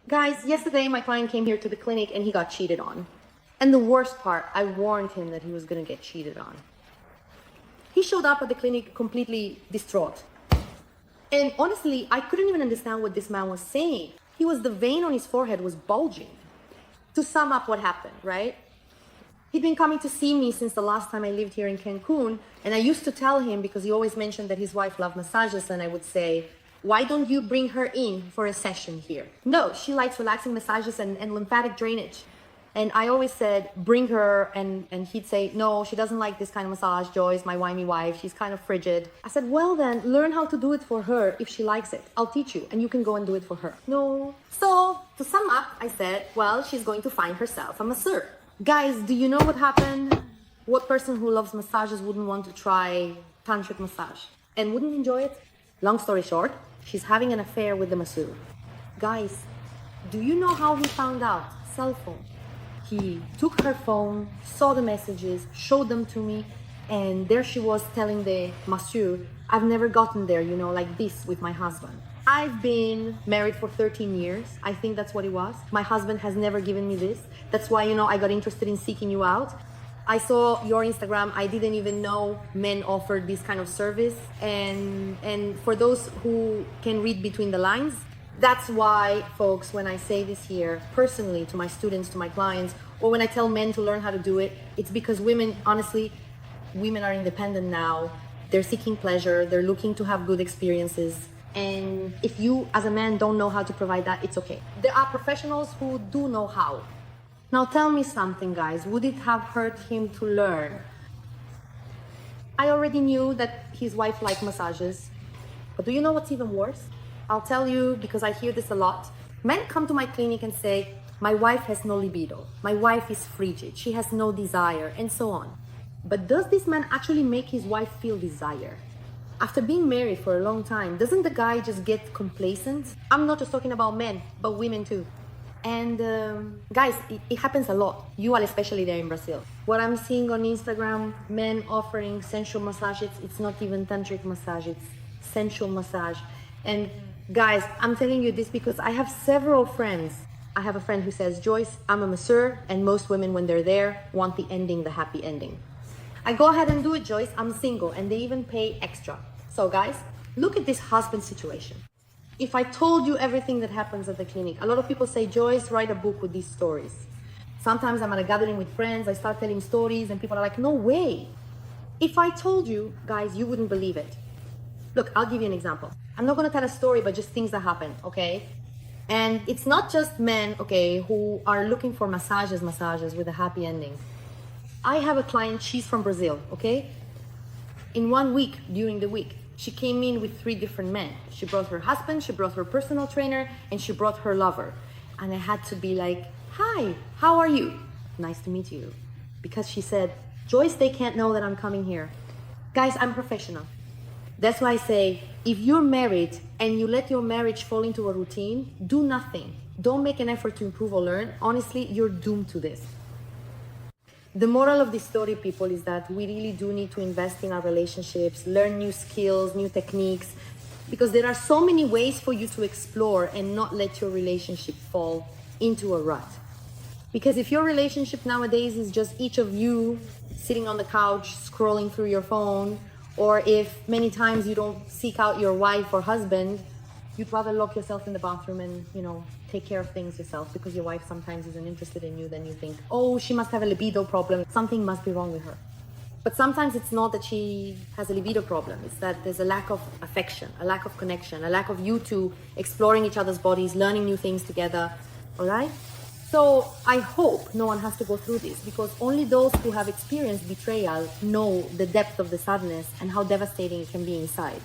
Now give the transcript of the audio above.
Guys, yesterday my client came here to the clinic and he got cheated on. And the worst part, I warned him that he was gonna get cheated on. He showed up at the clinic completely distraught. And honestly, I couldn't even understand what this man was saying. The vein on his forehead was bulging. To sum up what happened, right? He'd been coming to see me since the last time I lived here in Cancun, and I used to tell him, because he always mentioned that his wife loved massages, and I would say, why don't you bring her in for a session here? No, she likes relaxing massages and lymphatic drainage. And I always said, bring her, and he'd say, no, she doesn't like this kind of massage, Joyce, my whiny wife, she's kind of frigid. I said, well then, learn how to do it for her if she likes it. I'll teach you, and you can go and do it for her. No. So, to sum up, I said, well, she's going to find herself a masseur. Guys, do you know what happened? What person who loves massages wouldn't want to try tantric massage and wouldn't enjoy it? Long story short, she's having an affair with the masseur. Guys, do you know how he found out? Cell phone. He took her phone, saw the messages, showed them to me, and there she was telling the masseur, I've never gotten there, like this with my husband. I've been married for 13 years. I think that's what it was. My husband has never given me this. That's why, I got interested in seeking you out. I saw your Instagram. I didn't even know men offered this kind of service. And for those who can read between the lines, that's why, folks, when I say this here personally to my students, to my clients, or when I tell men to learn how to do it, it's because women, honestly, women are independent now. They're seeking pleasure. They're looking to have good experiences. And if you, as a man, don't know how to provide that, it's okay. There are professionals who do know how. Now tell me something, guys. Would it have hurt him to learn? I already knew that his wife liked massages. But do you know what's even worse? I'll tell you, because I hear this a lot. Men come to my clinic and say, my wife has no libido. My wife is frigid. She has no desire, and so on. But does this man actually make his wife feel desire? After being married for a long time, doesn't the guy just get complacent? I'm not just talking about men, but women too. And guys, it happens a lot. You are especially there in Brazil. What I'm seeing on Instagram, men offering sensual massages, it's not even tantric massage, it's sensual massage. And guys, I'm telling you this because I have several friends. I have a friend who says, Joyce, I'm a masseur, and most women, when they're there, want the ending, the happy ending. I go ahead and do it, Joyce. I'm single, and they even pay extra. So guys, look at this husband situation. If I told you everything that happens at the clinic, a lot of people say, Joyce, write a book with these stories. Sometimes I'm at a gathering with friends, I start telling stories, and people are like, no way. If I told you, guys, you wouldn't believe it. Look, I'll give you an example. I'm not gonna tell a story, but just things that happen, okay? And it's not just men, okay, who are looking for massages with a happy ending. I have a client, she's from Brazil, okay? In 1 week, during the week, she came in with 3 different men. She brought her husband, she brought her personal trainer, and she brought her lover. And I had to be like, hi, how are you? Nice to meet you. Because she said, Joyce, they can't know that I'm coming here. Guys, I'm professional. That's why I say, if you're married and you let your marriage fall into a routine, do nothing. Don't make an effort to improve or learn. Honestly, you're doomed to this. The moral of this story, people, is that we really do need to invest in our relationships, learn new skills, new techniques, because there are so many ways for you to explore and not let your relationship fall into a rut. Because if your relationship nowadays is just each of you sitting on the couch, scrolling through your phone, or if many times you don't seek out your wife or husband, you'd rather lock yourself in the bathroom and, take care of things yourself because your wife sometimes isn't interested in you, then you think, oh, she must have a libido problem. Something must be wrong with her. But sometimes it's not that she has a libido problem. It's that there's a lack of affection, a lack of connection, a lack of you two exploring each other's bodies, learning new things together, all right? So I hope no one has to go through this because only those who have experienced betrayal know the depth of the sadness and how devastating it can be inside.